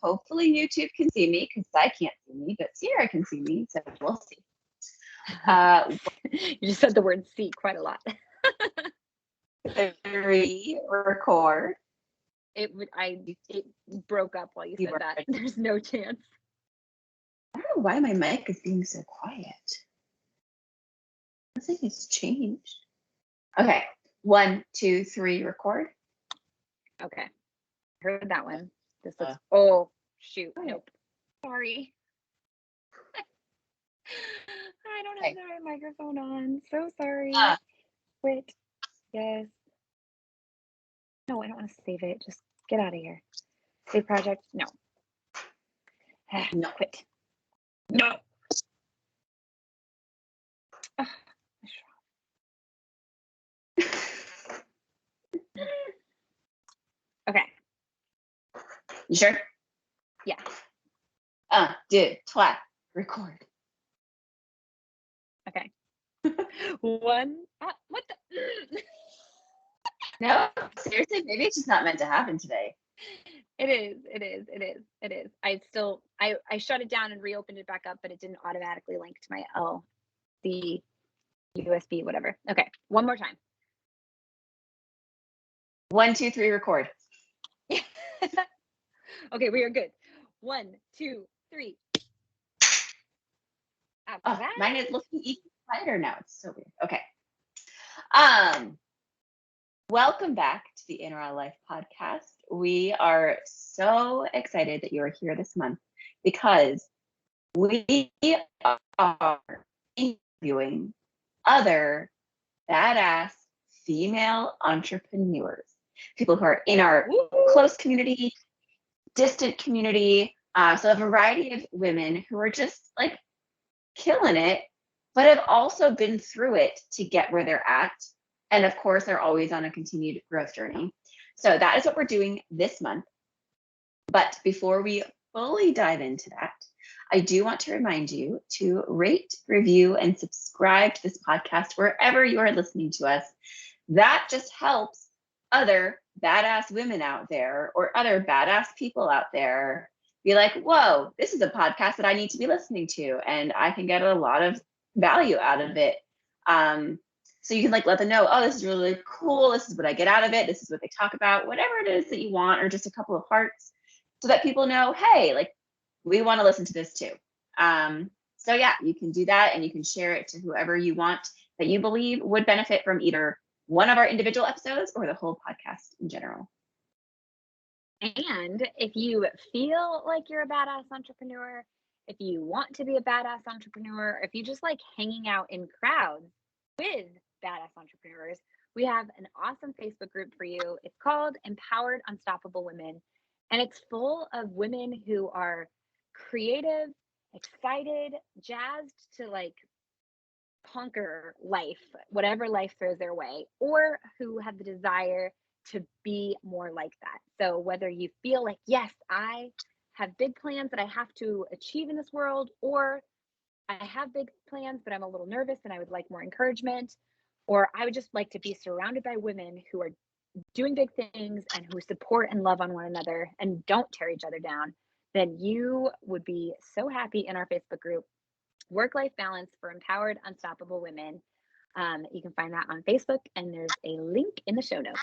hopefully YouTube can see me because I can't see me, but Ciara can see me, so we'll see. You just said the word "see" quite a lot. 3, record. It broke up while you said that. There's no chance. I don't know why my mic is being so quiet. I think it's changed. Okay, 1, 2, 3, record. Okay, heard that one. This looks. Oh shoot! Nope. Sorry. I don't have the right microphone on. So sorry. Wait. Yes. No, I don't want to save it. Just get out of here. Save project. No. No. Quit. No. Okay. You sure? Yeah. 1, 2, 3, record. Okay. 1. What the? No, seriously, maybe it's just not meant to happen today. It is. I shut it down and reopened it back up, but it didn't automatically link to my the USB, whatever. Okay, one more time. 1, 2, 3, record. Okay, we are good. 1, 2, 3. Mine is looking even quieter now. It's so weird. Okay. Welcome back to the In Raw Life podcast. We are so excited that you are here this month because we are interviewing other badass female entrepreneurs, people who are in our close community, distant community. So a variety of women who are just like killing it, but have also been through it to get where they're at. And of course, they're always on a continued growth journey. So that is what we're doing this month. But before we fully dive into that, I do want to remind you to rate, review, and subscribe to this podcast wherever you are listening to us. That just helps other badass women out there or other badass people out there be like, whoa, this is a podcast that I need to be listening to, and I can get a lot of value out of it. So you can like let them know, oh, this is really cool. This is what I get out of it. This is what they talk about, whatever it is that you want, or just a couple of hearts, so that people know, hey, like we want to listen to this too. So yeah, you can do that, and you can share it to whoever you want that you believe would benefit from either one of our individual episodes or the whole podcast in general. And if you feel like you're a badass entrepreneur, if you want to be a badass entrepreneur, if you just like hanging out in crowds with badass entrepreneurs, we have an awesome Facebook group for you. It's called Empowered Unstoppable Women, and it's full of women who are creative, excited, jazzed to like conquer life, whatever life throws their way, or who have the desire to be more like that. So whether you feel like, yes, I have big plans that I have to achieve in this world, or I have big plans, but I'm a little nervous and I would like more encouragement, or I would just like to be surrounded by women who are doing big things and who support and love on one another and don't tear each other down, then you would be so happy in our Facebook group, Work-Life Balance for Empowered Unstoppable Women. You can find that on Facebook, and there's a link in the show notes.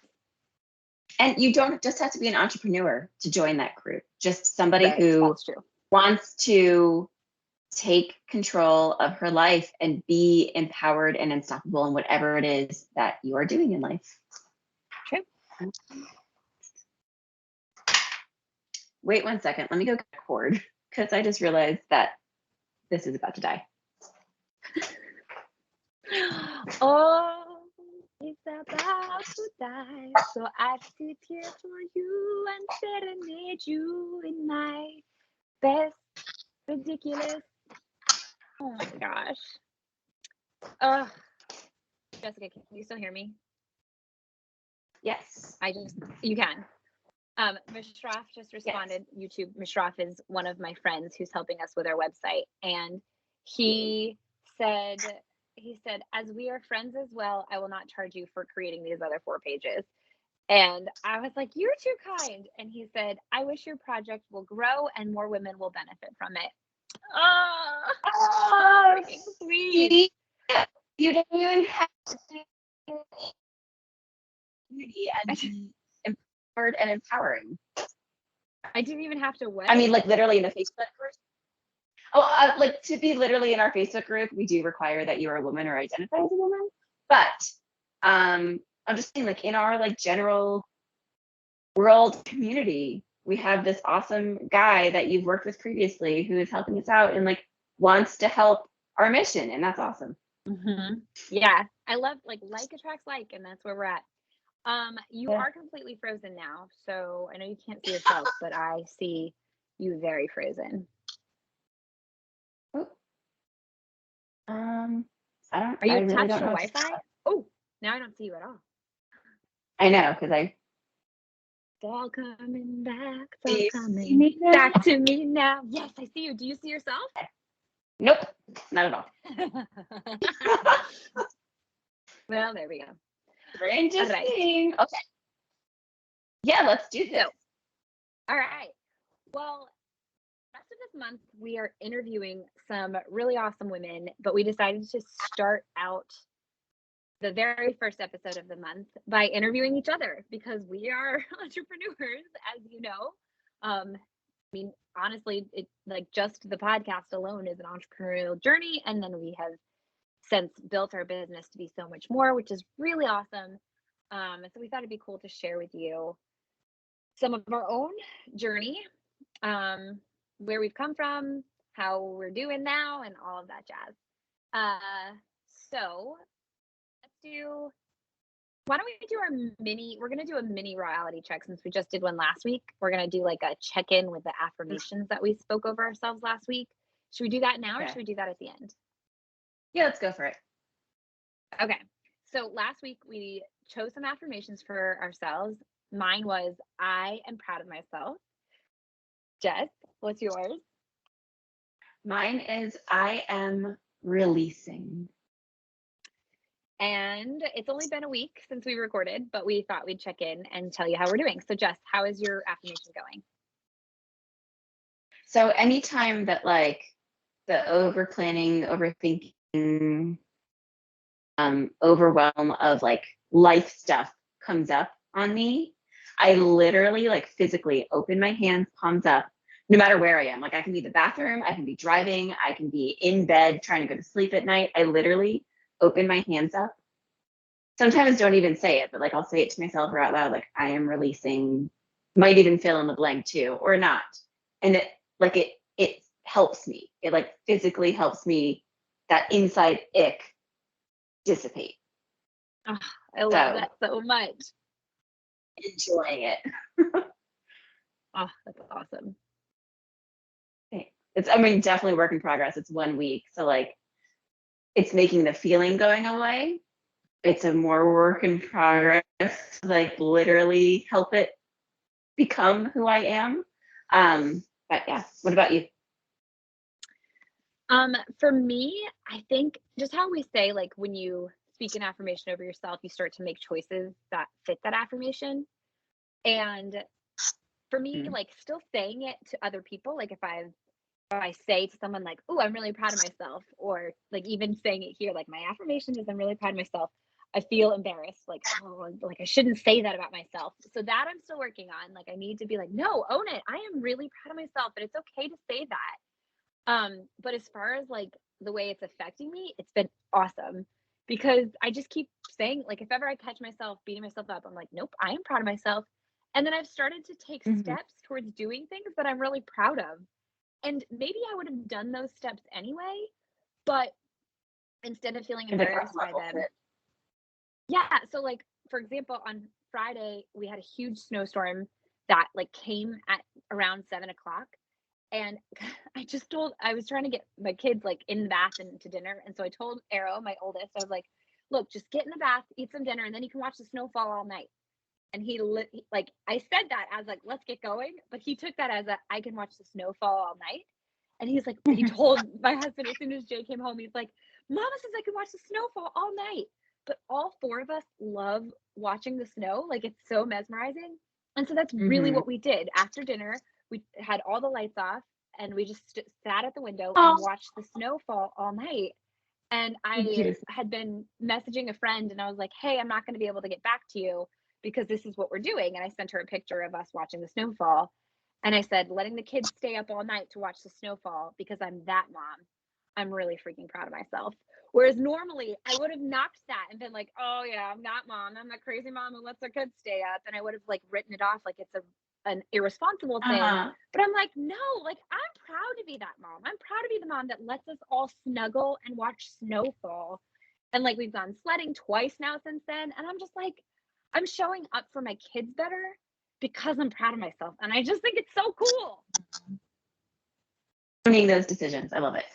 And you don't just have to be an entrepreneur to join that group, just somebody who wants to take control of her life and be empowered and unstoppable in whatever it is that you are doing in life. True. Wait 1 second. Let me go get a cord because I just realized that this is about to die. Oh, it's about to die. So I sit here for you and serenade you in my best ridiculous. Oh my gosh. Jessica, can you still hear me? Yes. You can. Mishraf just responded. Yes. YouTube. Mishraf is one of my friends who's helping us with our website. And he said, as we are friends as well, I will not charge you for creating these other 4 pages. And I was like, "You're too kind." And he said, "I wish your project will grow and more women will benefit from it." Oh, so Oh, freaking sweet. see? You don't even have to say community I, and be empowered and empowering. I didn't even have to what? I mean, like literally in the Facebook group. Oh, like to be literally in our Facebook group, we do require that you are a woman or identify as a woman. But I'm just saying, like in our like general world community, we have this awesome guy that you've worked with previously who is helping us out and like wants to help our mission, and that's awesome. Yeah, I love like attracts like, and that's where we're at. You Yeah. are completely frozen now, so I know you can't see yourself, but I see you very frozen. Oh, I don't. Are you I really attached don't to know. Wi-Fi? Oh, now I don't see you at all. I know because I. It's all coming back. It's Do all you see coming me now? back to me now. Yes, I see you. Do you see yourself? Nope, not at all. Well, there we go. Very interesting. Right. Okay. Yeah, let's do this. So, all right. Well, the rest of this month we are interviewing some really awesome women, but we decided to start out the very first episode of the month by interviewing each other because we are entrepreneurs, as you know. I mean, honestly, it like just the podcast alone is an entrepreneurial journey, and then we have since built our business to be so much more, which is really awesome. And so we thought it'd be cool to share with you some of our own journey, where we've come from, how we're doing now, and all of that jazz. So let's do. Why don't we do our mini? We're gonna do a mini reality check since we just did one last week. We're gonna do like a check-in with the affirmations that we spoke over ourselves last week. Should we do that now, or Okay. should we do that at the end? Yeah, let's go for it. Okay. So last week we chose some affirmations for ourselves. Mine was, "I am proud of myself." Jess, what's yours? Mine is I am releasing. And it's only been a week since we recorded, but we thought we'd check in and tell you how we're doing. So Jess, how is your affirmation going? So anytime that like the over planning, overthinking, overwhelm of like life stuff comes up on me, I literally like physically open my hands, palms up, no matter where I am. Like I can be in the bathroom, I can be driving, I can be in bed trying to go to sleep at night. I literally open my hands up. Sometimes don't even say it, but like I'll say it to myself or out loud, like I am releasing, might even fill in the blank too, or not. And it like it helps me. It like physically helps me that inside ick dissipate. Oh, I love that so much. Enjoying it. Oh, that's awesome. It's, I mean, definitely work in progress. It's 1 week. So like it's making the feeling going away. It's a more work in progress, like literally help it become who I am. But yeah, what about you? For me, I think just how we say, like when you speak an affirmation over yourself, you start to make choices that fit that affirmation. And for me, like still saying it to other people, like if I say to someone like, "Oh, I'm really proud of myself," or like even saying it here, like my affirmation is, "I'm really proud of myself," I feel embarrassed, like, oh, like I shouldn't say that about myself. So that I'm still working on. Like I need to be like, no, own it. I am really proud of myself, but it's okay to say that. But as far as like the way it's affecting me, it's been awesome because I just keep saying, like, if ever I catch myself beating myself up, I'm like, nope, I am proud of myself. And then I've started to take steps towards doing things that I'm really proud of. And maybe I would have done those steps anyway, but instead of feeling embarrassed by them. Yeah. So like, for example, on Friday, we had a huge snowstorm that like came at around 7 o'clock. And I was trying to get my kids like in the bath and to dinner. And so I told Arrow, my oldest, I was like, look, just get in the bath, eat some dinner, and then you can watch the snowfall all night. And like, I said that as like, let's get going. But he took that as I can watch the snowfall all night. And he's like, he told my husband as soon as Jay came home, he's like, Mama says I can watch the snowfall all night. but all four of us love watching the snow. Like, it's so mesmerizing. And so that's really Mm-hmm. what we did. After dinner, we had all the lights off and we just sat at the window Oh, and watched the snow fall all night. And I beautiful. had been messaging a friend and I was like, hey, I'm not going to be able to get back to you because this is what we're doing. And I sent her a picture of us watching the snowfall. And I said, letting the kids stay up all night to watch the snowfall because I'm that mom. I'm really freaking proud of myself. Whereas normally I would have knocked that and been like, oh yeah, I'm that mom. I'm that crazy mom who lets her kids stay up. And I would have like written it off like it's an irresponsible thing. Uh-huh. But I'm like, no, like I'm proud to be that mom. I'm proud to be the mom that lets us all snuggle and watch snowfall. And like we've gone sledding twice now since then. And I'm just like, I'm showing up for my kids better because I'm proud of myself. And I just think it's so cool. Owning those decisions. I love it.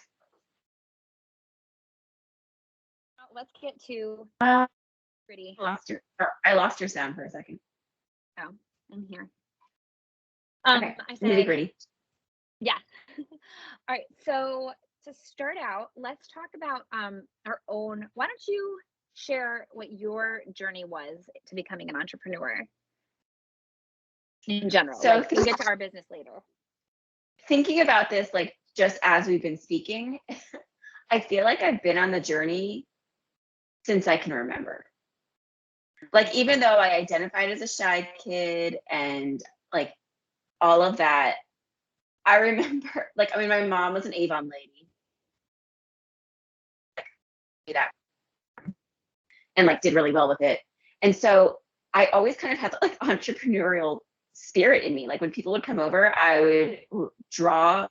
Let's get to pretty. I lost your sound for a second. Oh, I'm here. Okay. I Nitty said, gritty. yeah. All right. So to start out, let's talk about our own. Why don't you share what your journey was to becoming an entrepreneur in general? So like, we'll get to our business later. Thinking about this, like just as we've been speaking, I feel like I've been on the journey since I can remember. Like, even though I identified as a shy kid and like all of that, I remember, like, I mean, my mom was an Avon lady. That and like did really well with it. And so I always kind of had like entrepreneurial spirit in me. Like when people would come over, I would draw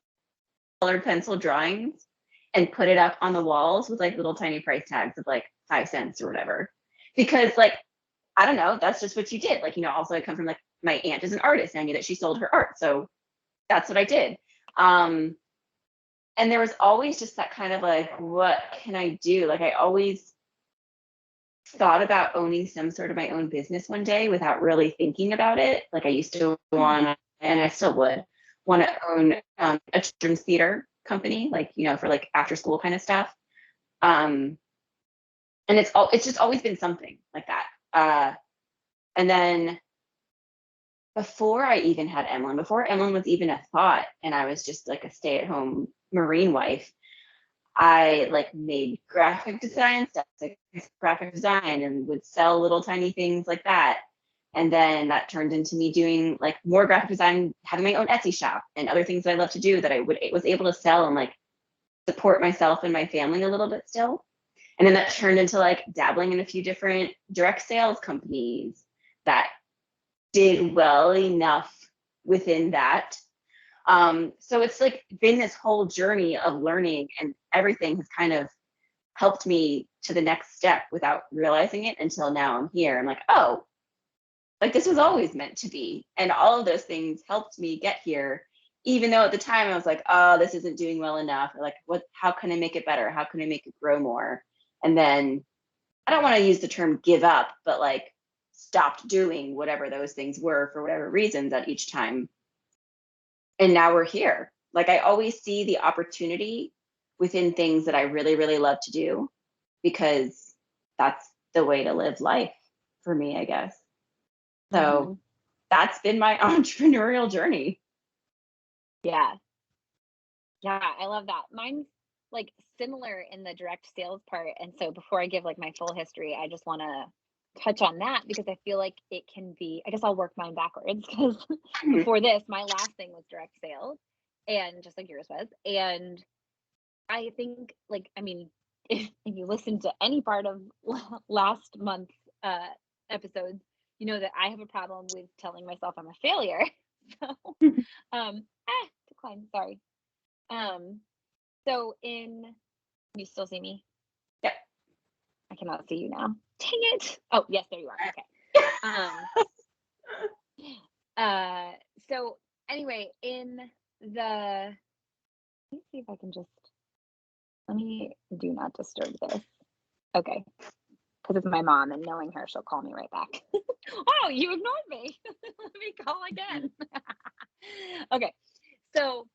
colored pencil drawings and put it up on the walls with like little tiny price tags of like 5 cents or whatever. Because like, I don't know, that's just what you did. Like, you know, also I come from like my aunt is an artist and I knew that she sold her art. So that's what I did. And there was always just that kind of like, what can I do? Like I always thought about owning some sort of my own business one day without really thinking about it. Like I used to want, and I still would want to own a children's theater company, like, you know, for like after school kind of stuff. And it's just always been something like that. And then before I even had Emlyn, before Emlyn was even a thought, and I was just like a stay-at-home Marine wife, I like made graphic design stuff, like graphic design, and would sell little tiny things like that. And then that turned into me doing like more graphic design, having my own Etsy shop and other things that I love to do that I was able to sell and like support myself and my family a little bit still. And then that turned into like dabbling in a few different direct sales companies that did well enough within that. So it's like been this whole journey of learning, and everything has kind of helped me to the next step without realizing it until now I'm here. I'm like, oh, like this was always meant to be. And all of those things helped me get here, even though at the time I was like, oh, this isn't doing well enough. Or like, how can I make it better? How can I make it grow more? And then I don't want to use the term give up, but like stopped doing whatever those things were for whatever reasons at each time. And now we're here. Like I always see the opportunity within things that I really, really love to do, because that's the way to live life for me, I guess. So that's been my entrepreneurial journey. Yeah. Yeah, I love that. Mine's like similar in the direct sales part. And so before I give like my full history, I just want to touch on that because I feel like it can be, I guess I'll work mine backwards because before this, my last thing was direct sales, and just like yours was. And I think like, I mean, if you listen to any part of last month's episodes, you know that I have a problem with telling myself I'm a failure. So, decline, sorry. So you still see me? Yep. I cannot see you now. Dang it. Oh, yes, there you are. Okay. So anyway, let me see if I can let me do not disturb this. Okay. Because it's my mom, and knowing her, she'll call me right back. Oh, you ignored me. Let me call again. Okay. So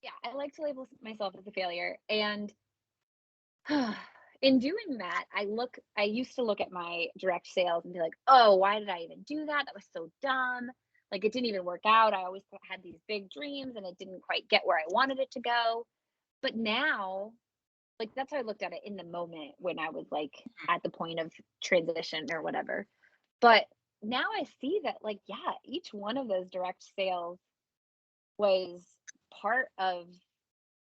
yeah, I like to label myself as a failure. And in doing that, I used to look at my direct sales and be like, oh, why did I even do that? That was so dumb. Like it didn't even work out. I always had these big dreams and it didn't quite get where I wanted it to go. But now, like that's how I looked at it in the moment when I was like at the point of transition or whatever. But now I see that like, yeah, each one of those direct sales was part of,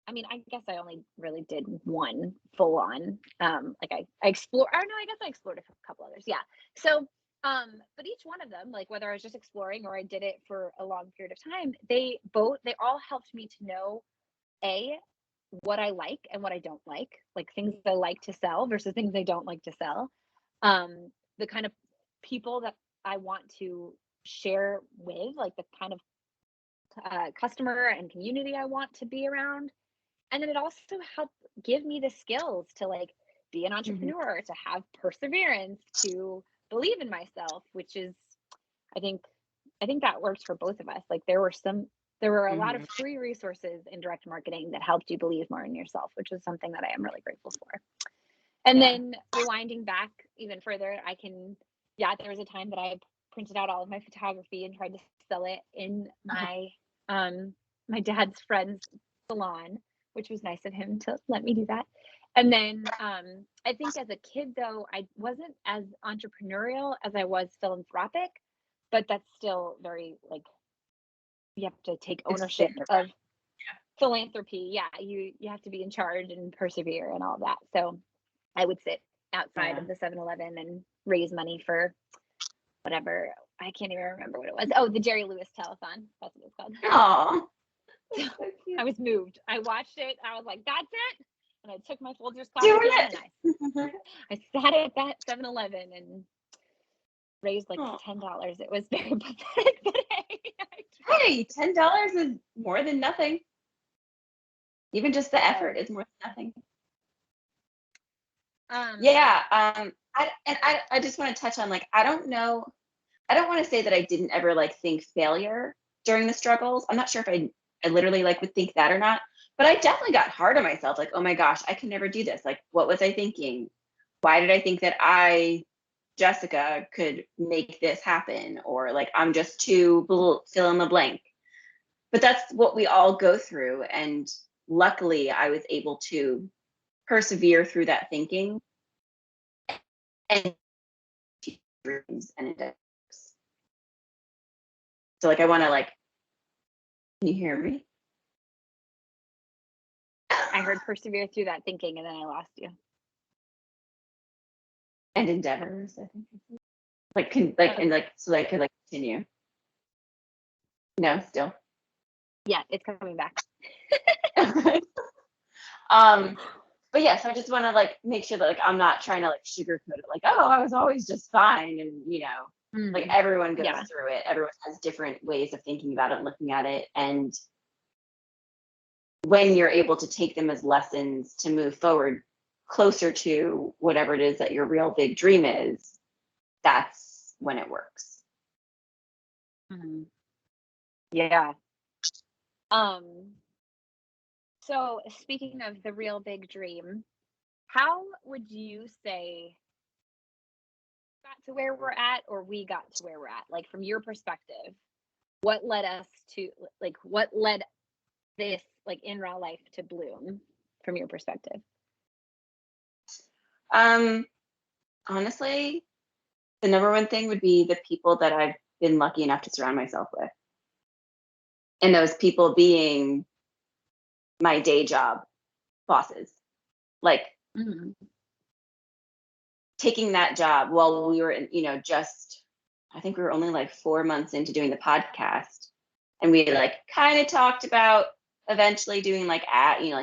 I mean, I guess I only really did one full on. Like I explored, I don't know, I guess I explored a couple others. Yeah. So, but each one of them, like whether I was just exploring or I did it for a long period of time, they all helped me to know what I like and what I don't like things I like to sell versus things I don't like to sell. The kind of people that I want to share with, like the kind of customer and community I want to be around. And then it also helped give me the skills to like be an entrepreneur, to have perseverance, to believe in myself, which is, I think that works for both of us. Like there were a lot of free resources in direct marketing that helped you believe more in yourself, which is something that I am really grateful for. And then rewinding back even further, there was a time that I printed out all of my photography and tried to sell it in my my dad's friend's salon, which was nice of him to let me do that. And then I think as a kid though, I wasn't as entrepreneurial as I was philanthropic, but that's still very like, you have to take ownership of philanthropy. Yeah, you have to be in charge and persevere and all that. So I would sit outside of the 7-Eleven and raise money for whatever. I can't even remember what it was. Oh, the Jerry Lewis telethon. That's what it's called. Oh, I was moved. I watched it. I was like, that's it. And I took my Folgers do coffee it. I sat at that 7-Eleven and raised like $10. It was very pathetic, but hey, $10 is more than nothing. Even just the effort is more than nothing. I just want to touch on like, I don't want to say that I didn't ever like think failure during the struggles. I'm not sure if I literally like would think that or not, but I definitely got hard on myself. Like, oh my gosh, I can never do this. Like, what was I thinking? Why did I think that Jessica, could make this happen? Or like, I'm just too fill in the blank. But that's what we all go through. And luckily I was able to persevere through that thinking and dreams and endeavors. So like, I want to like, can you hear me? I heard persevere through that thinking and then I lost you. And endeavors, I think. So I could like continue. No, still. Yeah, it's coming back. But yeah, so I just want to like make sure that like I'm not trying to like sugarcoat it, like, oh, I was always just fine, and like everyone goes through it. Everyone has different ways of thinking about it and looking at it, and when you're able to take them as lessons to move forward closer to whatever it is that your real big dream is, that's when it works. Yeah. So speaking of the real big dream, how would you say got to where we're at, or we got to where we're at? Like from your perspective, what led this like in raw life to bloom from your perspective? Honestly, the number one thing would be the people that I've been lucky enough to surround myself with. And those people being my day job bosses. Like taking that job while we were in, I think we were only like 4 months into doing the podcast. And we like kind of talked about eventually doing like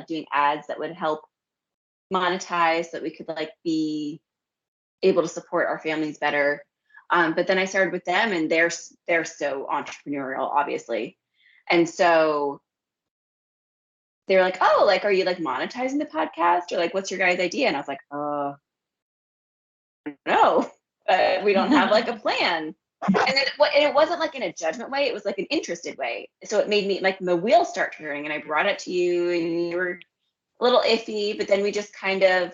doing ads that would help monetize, so that we could like be able to support our families better. But then I started with them, and they're so entrepreneurial, obviously. And so they were like, oh, like, are you like monetizing the podcast, or like, what's your guys' idea? And I was like, no, we don't have like a plan. And it wasn't like in a judgment way, it was like an interested way. So it made me like the wheels start turning, and I brought it to you, and you were a little iffy, but then we just kind of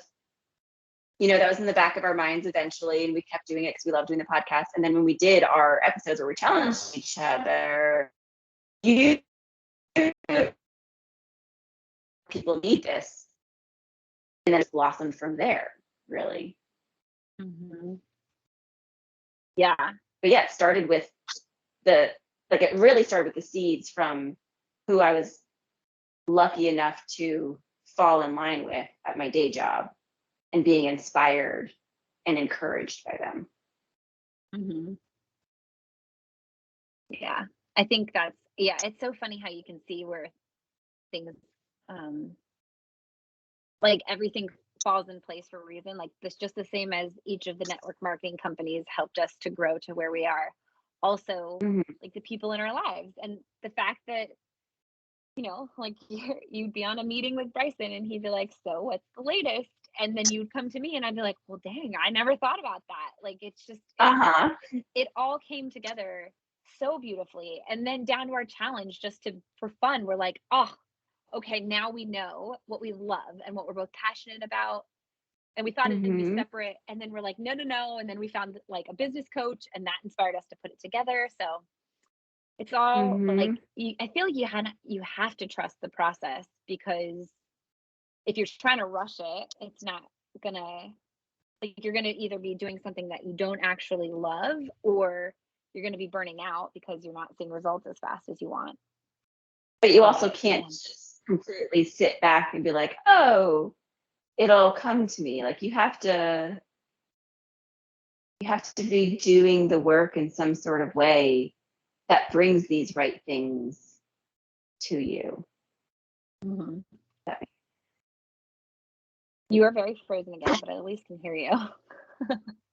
that was in the back of our minds eventually, and we kept doing it because we love doing the podcast. And then when we did our episodes where we challenged each other, people need this, and then it's blossomed from there, really. Mm-hmm. Yeah. But yeah, it started with it really started with the seeds from who I was lucky enough to fall in line with at my day job and being inspired and encouraged by them. Mm-hmm. Yeah. I think it's so funny how you can see where things, like everything falls in place for a reason. Like this, just the same as each of the network marketing companies helped us to grow to where we are. Also, like the people in our lives, and the fact that, like you'd be on a meeting with Bryson and he'd be like, so what's the latest? And then you'd come to me and I'd be like, well, dang, I never thought about that. Like, it's just, it all came together so beautifully. And then down to our challenge, for fun, we're like, oh, okay, now we know what we love and what we're both passionate about. And we thought it'd be separate. And then we're like, no. And then we found like a business coach, and that inspired us to put it together. So it's all like, I feel like you have to trust the process, because if you're trying to rush it, it's not gonna, like, you're gonna either be doing something that you don't actually love, or you're gonna be burning out because you're not seeing results as fast as you want. But you also can't just completely sit back and be like, oh, it'll come to me. Like you have to be doing the work in some sort of way that brings these right things to you. You are very frozen again, but I at least can hear you.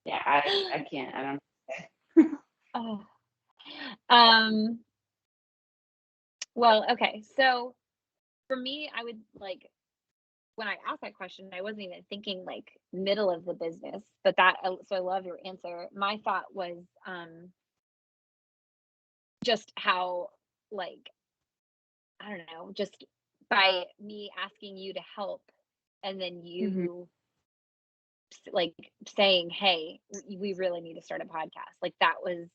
Yeah, I can't. I don't know. Well, okay. So for me, I would like, when I asked that question, I wasn't even thinking like middle of the business, but so I love your answer. My thought was just how, like, I don't know, just by me asking you to help, and then you like saying, hey, we really need to start a podcast. Like that was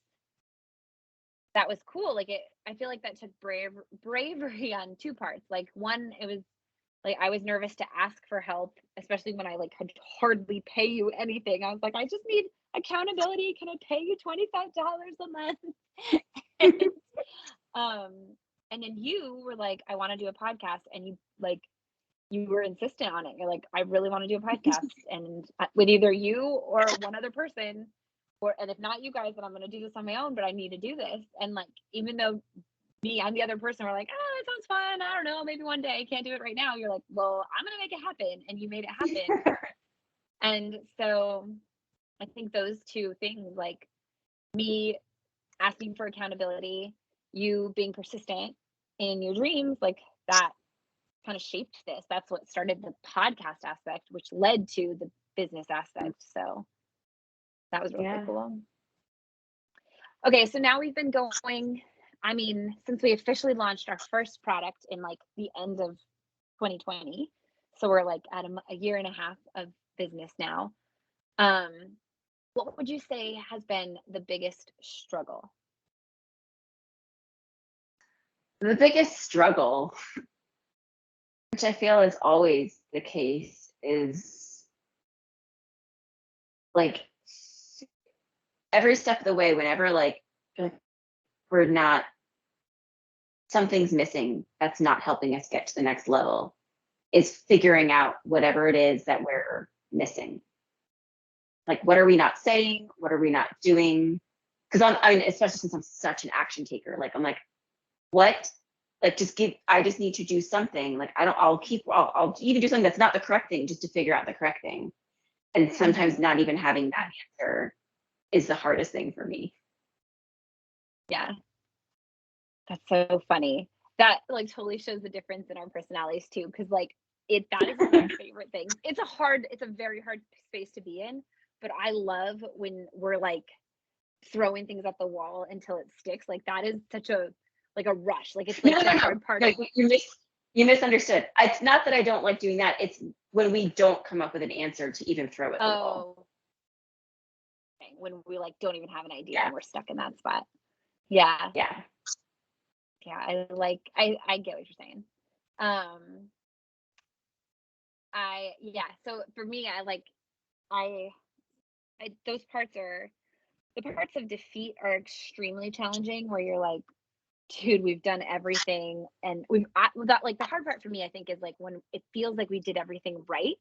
cool. Like I feel like that took bravery on two parts. Like one, it was like I was nervous to ask for help, especially when I like could hardly pay you anything. I was like, I just need accountability. Can I pay you $25 a month? And then you were like, I want to do a podcast, and you were insistent on it. You're like, I really want to do a podcast, and with either you or one other person, and if not you guys, then I'm going to do this on my own, but I need to do this. And like, even though I'm the other person, we're like, oh, that sounds fun. I don't know, maybe one day. I can't do it right now. You're like, well, I'm going to make it happen. And you made it happen. And so I think those two things, like me asking for accountability, you being persistent in your dreams, like that kind of shaped this. That's what started the podcast aspect, which led to the business aspect. So that was really cool. Okay, so now we've been going, I mean, since we officially launched our first product in like the end of 2020. So we're like at a year and a half of business now. What would you say has been the biggest struggle? The biggest struggle, which I feel is always the case, is like every step of the way, whenever like we're not, something's missing that's not helping us get to the next level, is figuring out whatever it is that we're missing. Like, what are we not saying? What are we not doing? Because I mean, especially since I'm such an action taker, like I'm like, what? Like, I just need to do something. Like, I'll even do something that's not the correct thing just to figure out the correct thing. And sometimes not even having that answer is the hardest thing for me. Yeah. That's so funny. That like totally shows the difference in our personalities too. Cause like that is one of my favorite things. It's a very hard space to be in, but I love when we're like throwing things at the wall until it sticks. Like that is such a rush. Like it's like the hard part. Like you misunderstood. It's not that I don't like doing that. It's when we don't come up with an answer to even throw at the wall. Oh, okay. When we like don't even have an idea Yeah. and we're stuck in that spot. Yeah. Yeah. Yeah. I get what you're saying. So for me, I those parts are the parts of defeat are extremely challenging where you're like, dude, we've done everything and like the hard part for me, I think, is like when it feels like we did everything right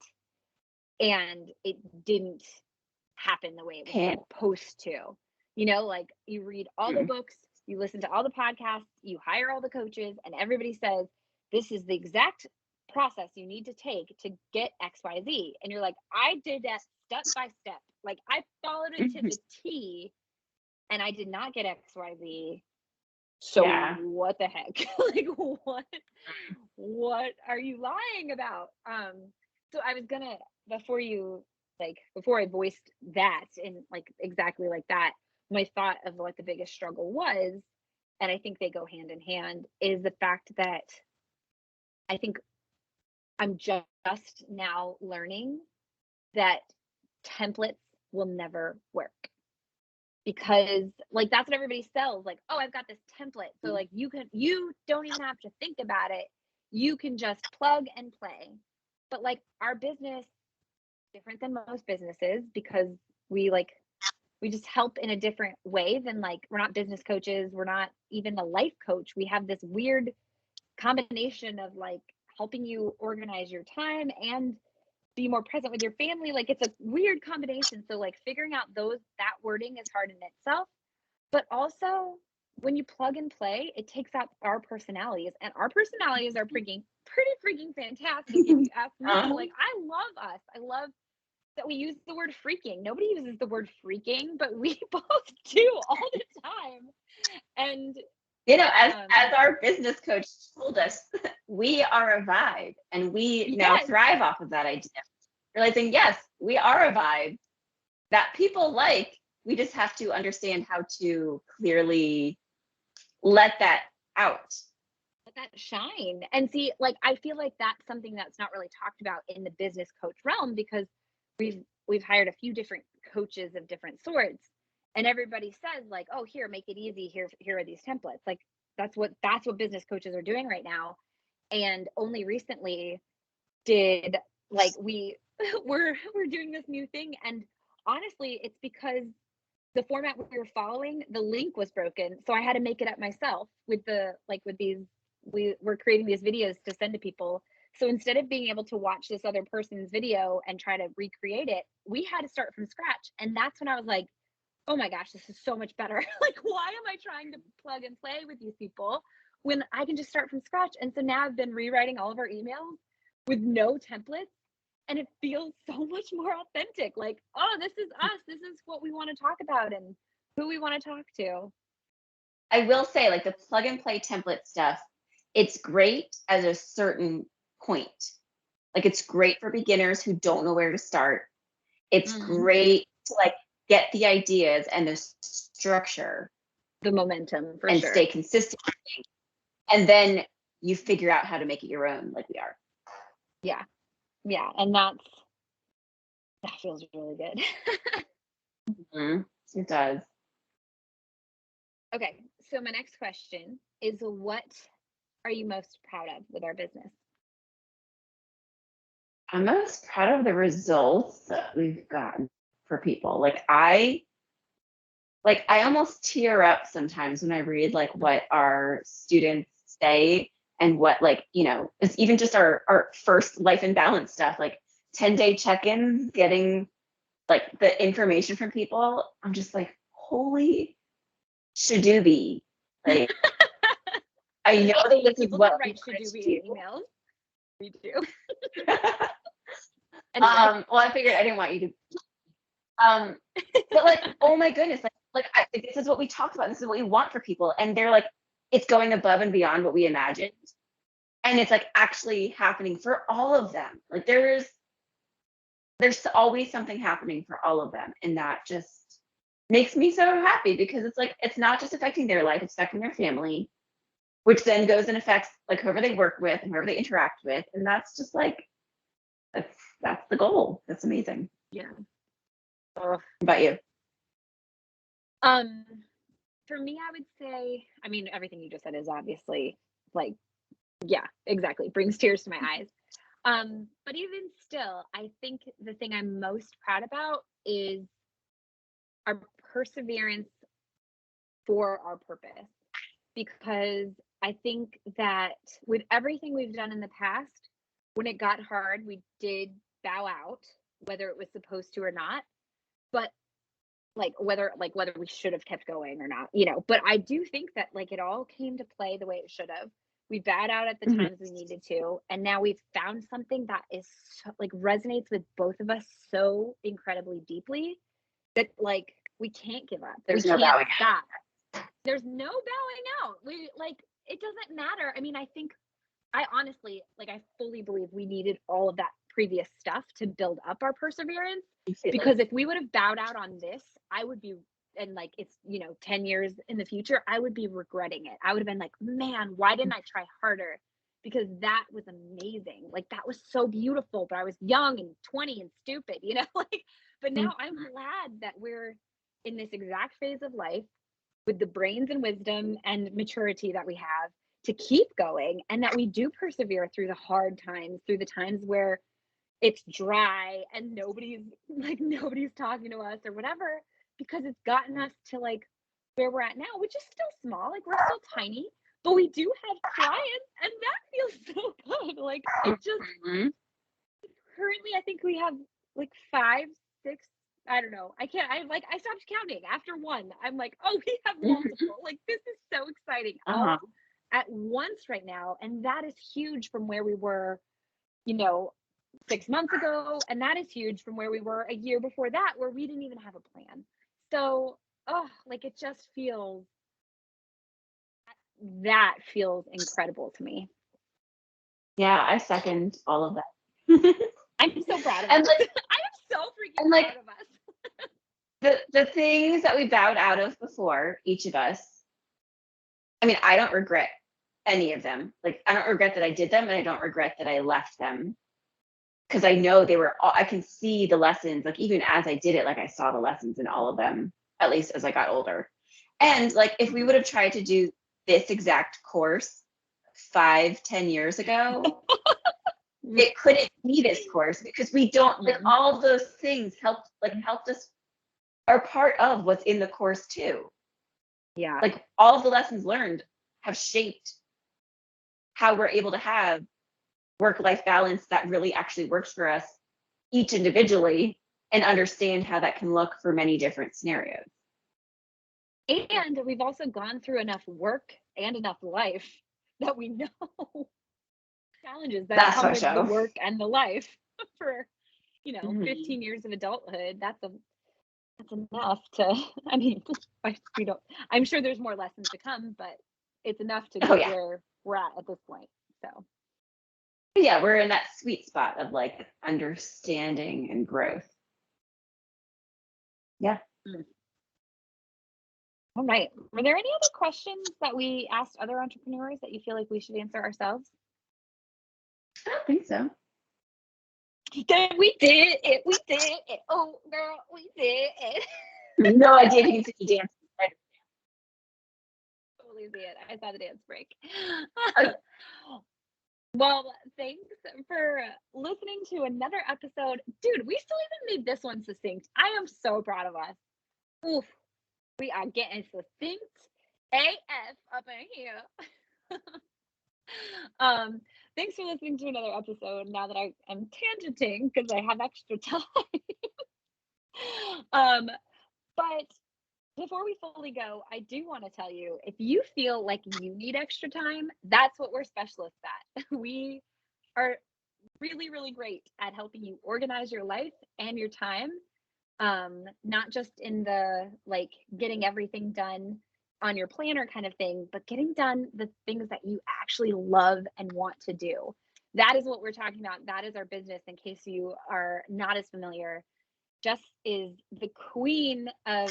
and it didn't happen the way it was supposed to. Like you read all the books, you listen to all the podcasts, you hire all the coaches, and everybody says this is the exact process you need to take to get XYZ. And you're like, I did that step by step. Like I followed it to the T and I did not get XYZ. So what the heck? Like what are you lying about? So I was gonna before I voiced that in like exactly like that, my thought of what the biggest struggle was, and I think they go hand in hand, is the fact that I think I'm just now learning that templates will never work. Because like that's what everybody sells, like, oh, I've got this template. So like you don't even have to think about it. You can just plug and play. But like our business different than most businesses because we just help in a different way than like we're not business coaches, we're not even a life coach. We have this weird combination of like helping you organize your time and be more present with your family. Like it's a weird combination. So like figuring out that wording is hard in itself, but also when you plug and play, it takes out our personalities, and our personalities are pretty freaking fantastic if you ask me. Like I love us. I love that we use the word freaking. Nobody uses the word freaking, but we both do all the time. And as our business coach told us, we are a vibe, and we now thrive off of that idea. Realizing, yes, we are a vibe that people like. We just have to understand how to clearly let that out. Let that shine. And see, like, I feel like that's something that's not really talked about in the business coach realm because we've hired a few different coaches of different sorts. And everybody says like, oh, here, make it easy. Here are these templates. Like that's what business coaches are doing right now. And only recently did like we're doing this new thing. And honestly, it's because the format we were following, the link was broken. So I had to make it up myself with these, we're creating these videos to send to people. So instead of being able to watch this other person's video and try to recreate it, we had to start from scratch. And that's when I was like, oh my gosh, this is so much better. Like, why am I trying to plug and play with these people when I can just start from scratch? And so now I've been rewriting all of our emails with no templates, and it feels so much more authentic. Like, oh, this is us. This is what we want to talk about and who we want to talk to. I will say, like the plug and play template stuff, it's great at a certain point. Like it's great for beginners who don't know where to start. It's great to like get the ideas and the structure, the momentum for and sure. stay consistent. And then you figure out how to make it your own, like we are. Yeah. Yeah. And that feels really good. It does. Okay. So my next question is, what are you most proud of with our business? I'm most proud of the results that we've gotten for people. Like I almost tear up sometimes when I read like what our students say and what like, it's even just our first life and balance stuff, like 10-day check-ins, getting like the information from people. I'm just like, holy shadoobie. Like I know that this is what write shadoobie emails. We do. Well, I figured I didn't want you to. But like, oh my goodness, this is what we talked about. This is what we want for people, and they're like, it's going above and beyond what we imagined, and it's like actually happening for all of them. Like there's always something happening for all of them, and that just makes me so happy because it's like it's not just affecting their life, it's affecting their family, which then goes and affects like whoever they work with and whoever they interact with, and that's just like That's the goal. That's amazing. Yeah. What about you? For me, I would say, I mean, everything you just said is obviously like, yeah, exactly. Brings tears to my eyes. But even still, I think the thing I'm most proud about is our perseverance for our purpose. Because I think that with everything we've done in the past, when it got hard, we did bow out, whether it was supposed to or not. But whether we should have kept going or not, but I do think that like it all came to play the way it should have. We bowed out at the Mhm. times we needed to, and now we've found something that is so, like resonates with both of us so incredibly deeply that like we can't give up. There's We no can't bowing. stop. There's no bowing out. We like it doesn't matter. I mean, I honestly, like, I fully believe we needed all of that previous stuff to build up our perseverance. Because if we would have bowed out on this, I would be, and like it's, 10 years in the future, I would be regretting it. I would have been like, man, why didn't I try harder? Because that was amazing. Like, that was so beautiful, but I was young and 20 and stupid, like, but now I'm glad that we're in this exact phase of life with the brains and wisdom and maturity that we have to keep going, and that we do persevere through the hard times, through the times where it's dry and nobody's talking to us or whatever, because it's gotten us to like where we're at now, which is still small. Like, we're still tiny, but we do have clients, and that feels so good. Like, it just currently I think we have like 5, 6, I don't know. I stopped counting after one. I'm like, oh, we have multiple. Like, this is so exciting. All at once right now. And that is huge from where we were, 6 months ago. And that is huge from where we were a year before that, where we didn't even have a plan. So, like, it just feels, that feels incredible to me. Yeah, I second all of that. I'm so proud of And us. like, I am so freaking proud of us. the things that we bowed out of before, each of us, I mean, I don't regret any of them. Like, I don't regret that I did them, and I don't regret that I left them, because I know they were all, I can see the lessons. Like, even as I did it, like, I saw the lessons in all of them, at least as I got older. And like, if we would have tried to do this exact course 5-10 years ago, it couldn't be this course, because we don't, like, all those things helped us, are part of what's in the course too. Yeah. Like, all of the lessons learned have shaped how we're able to have work-life balance that really actually works for us each individually, and understand how that can look for many different scenarios. And we've also gone through enough work and enough life that we know challenges that come with the work and the life for 15 years of adulthood. That's enough to, I mean, I'm sure there's more lessons to come, but it's enough to get where we're at this point. So yeah, we're in that sweet spot of like understanding and growth. Yeah. All right. Were there any other questions that we asked other entrepreneurs that you feel like we should answer ourselves? I don't think so. We did it. We did it. Oh, girl, we did it. No idea if you can see me dancing. Totally see it. I saw the dance break. Well, thanks for listening to another episode. Dude, we still even made this one succinct. I am so proud of us. Oof. We are getting succinct AF up in here. Thanks for listening to another episode. Now that I am tangenting because I have extra time. But before we fully go, I do want to tell you, if you feel like you need extra time, that's what we're specialists at. We are really, really great at helping you organize your life and your time. Not just in the like getting everything done on your planner kind of thing, but getting done the things that you actually love and want to do. That is what we're talking about. That is our business. In case you are not as familiar, Jess is the queen of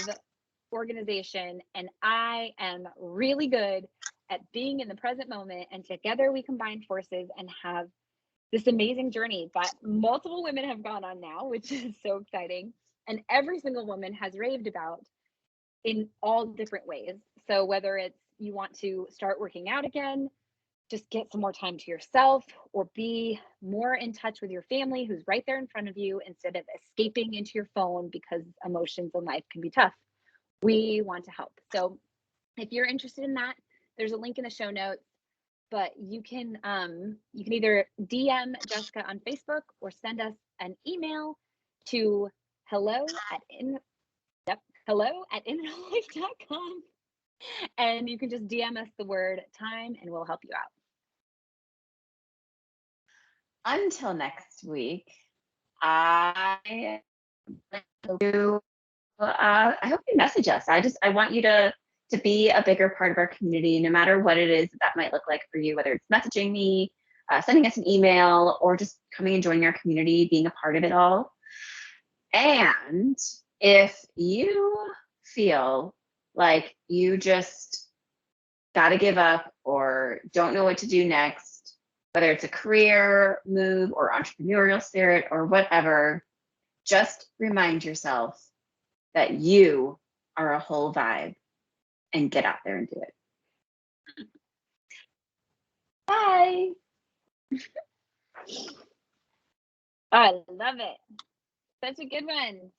organization, and I am really good at being in the present moment. And together we combine forces and have this amazing journey that multiple women have gone on now, which is so exciting. And every single woman has raved about in all different ways. So whether it's you want to start working out again, just get some more time to yourself, or be more in touch with your family who's right there in front of you instead of escaping into your phone because emotions in life can be tough, we want to help. So if you're interested in that, there's a link in the show notes. But you can either DM Jessica on Facebook or send us an email to hello@innerlife.com, and you can just DM us the word time and we'll help you out. Until next week, I hope you message us. I want you to be a bigger part of our community, no matter what it is that might look like for you, whether it's messaging me, sending us an email, or just coming and joining our community, being a part of it all. And if you feel like you just got to give up or don't know what to do next, whether it's a career move or entrepreneurial spirit or whatever, just remind yourself that you are a whole vibe and get out there and do it. Bye. I love it. Such a good one.